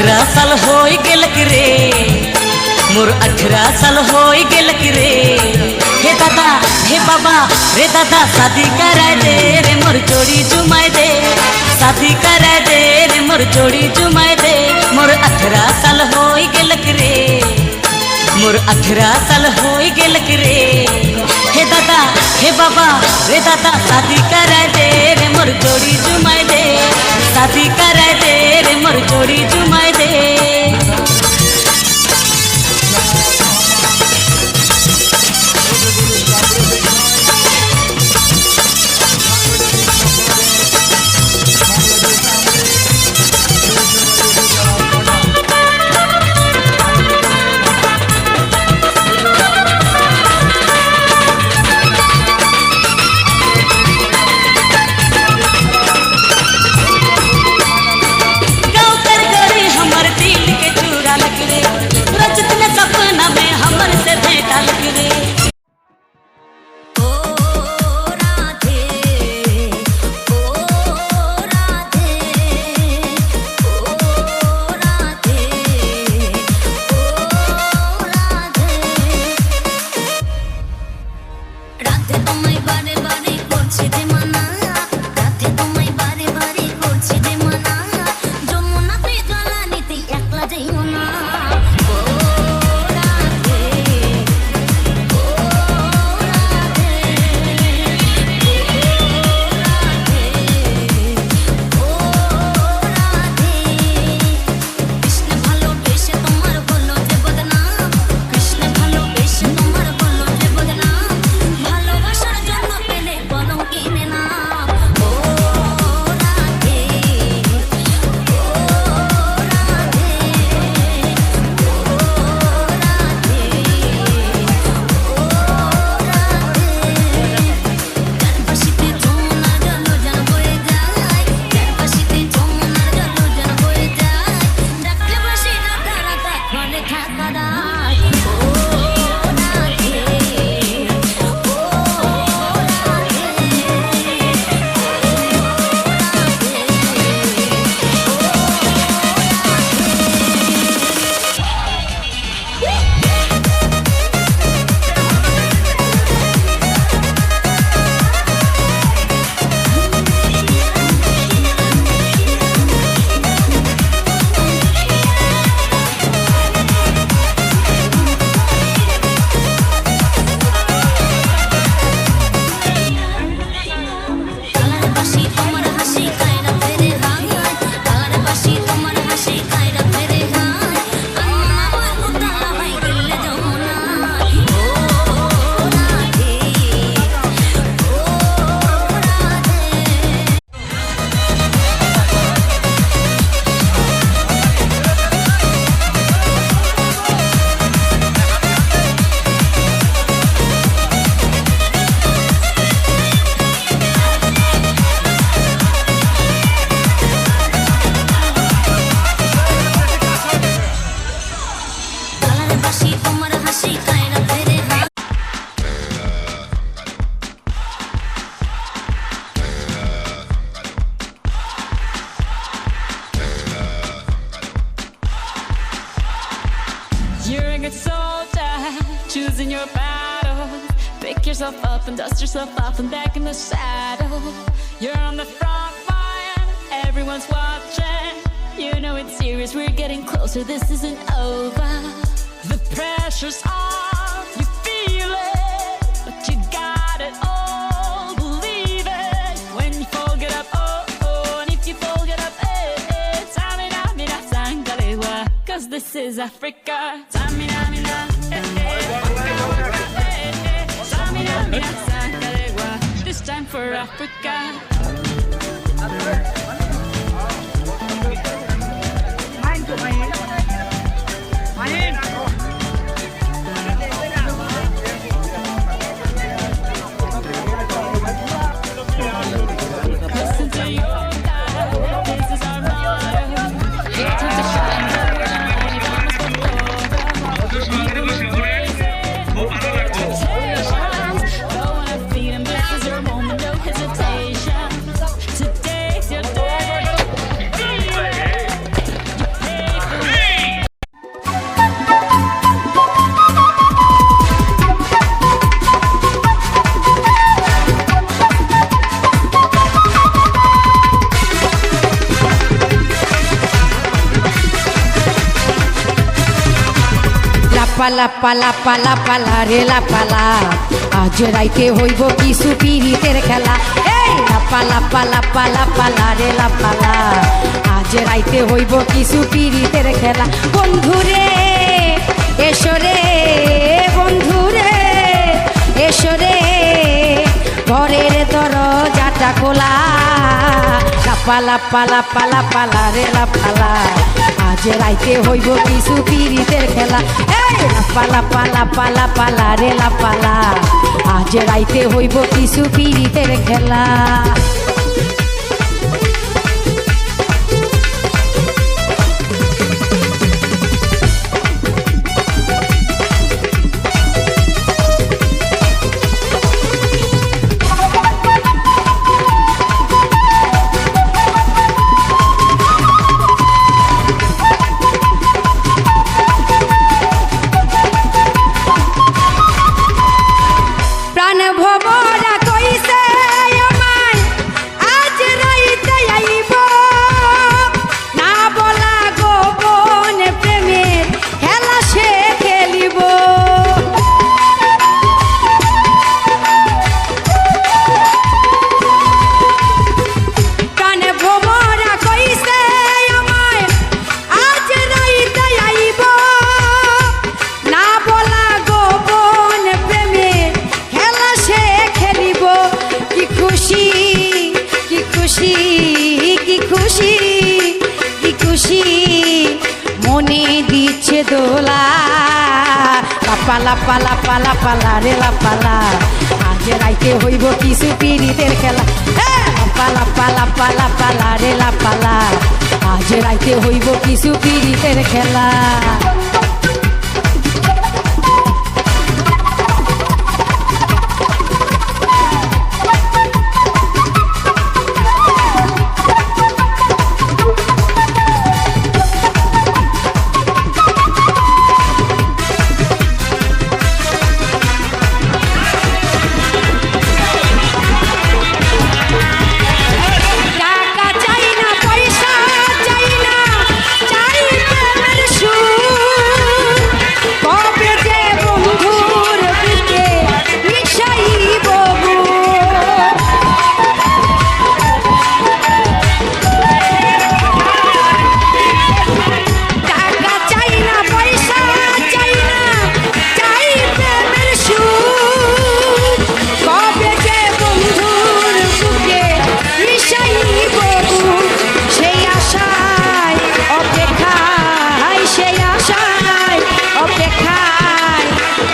18 साल होई गेलक रे, मोर 18 साल होई गेलक रे। हे दादा हे बाबा रे दादा शादी कराए दे रे मोर जोड़ी जुमाए दे, शादी कराए दे रे मोर जोड़ी जुमाए दे। मोर 18 साल होई गेलक रे, मोर 18 साल होई गेलक रे। हे दादा हे बाबा रे दादा शादी कराए दे रे मोर जोड़ी जुमाए दे, शादी कराए दे रे मोर जोड़ी जुमाए दे। You're a good soldier, choosing your battle. Pick yourself up and dust yourself off and back in the saddle. You're on the front line, everyone's watching. You know it's serious, we're getting closer, this isn't over. The pressure's on, you feel it, but you got it all, believe it. When you fall, get up, oh, oh, and if you fall, get up, eh, eh. Tamina, mina, sangalewa, 'cause this is Africa. Tamina, mina, eh, eh. Tamina, mina, sangalewa, this time for Africa. Listen to your God, this is our motto. Your time to shine, we've almost got over. Go on and feed 'em, this is your moment, no hesitation. পালা পালা পালা পালা রেলা পালা আজ রাইতে হইব কিছু পিরিতের খেলা এই পালা পালা পালা পালা রেলা পালা আজ রাইতে হইব কিছু পিরিতের খেলা বন্ধুরে এসরে বন্ধুরে এসরে ঘরের দরজাটা খোলা পালা পালা পালা পালা রেলা পালা আজ রাইতে হইব কিছু পিরিতের খেলা এই পালা পালা পালা পালা রেলা পালা আজ রাইতে হইব কিছু পিরিতের খেলা ভবরা কইছে আমায় আজ রাইতে আইব না বলা গোপন প্রেমের খেলা সে খেলিব প্রাণ ভবরা কইছে আমায় আজ রাইতে আইব না বলা গোপন প্রেমের সে খেলিব কি খুশি কি খুশি কি খুশি কি খুশি মনে দিচ্ছে দোলা পালা পালা পালা পালা রেলা পালা আজ রাইতে হইব কিছু পিরিতের খেলা পালা পালা পালা পালা রেলা পালা আজ রাইতে হইব কিছু পিরিতের খেলা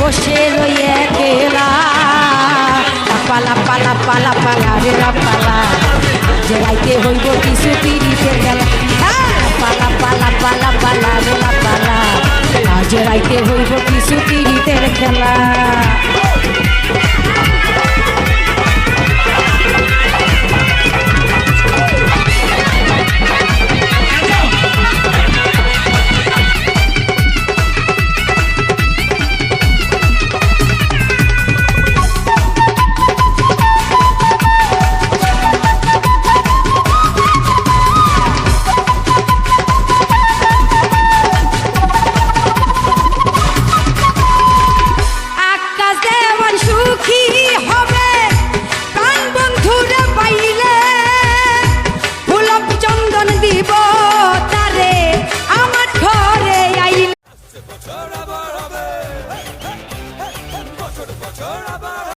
বসে রয়ে গেলা পালা পালা পালা পালা রেলা পালা যে রাইতে হইব কিছু পিরিতের খেলা পালা পালা পালা পালা রেলা পালা আজ রাইতে হইব কিছু পিরিতের খেলা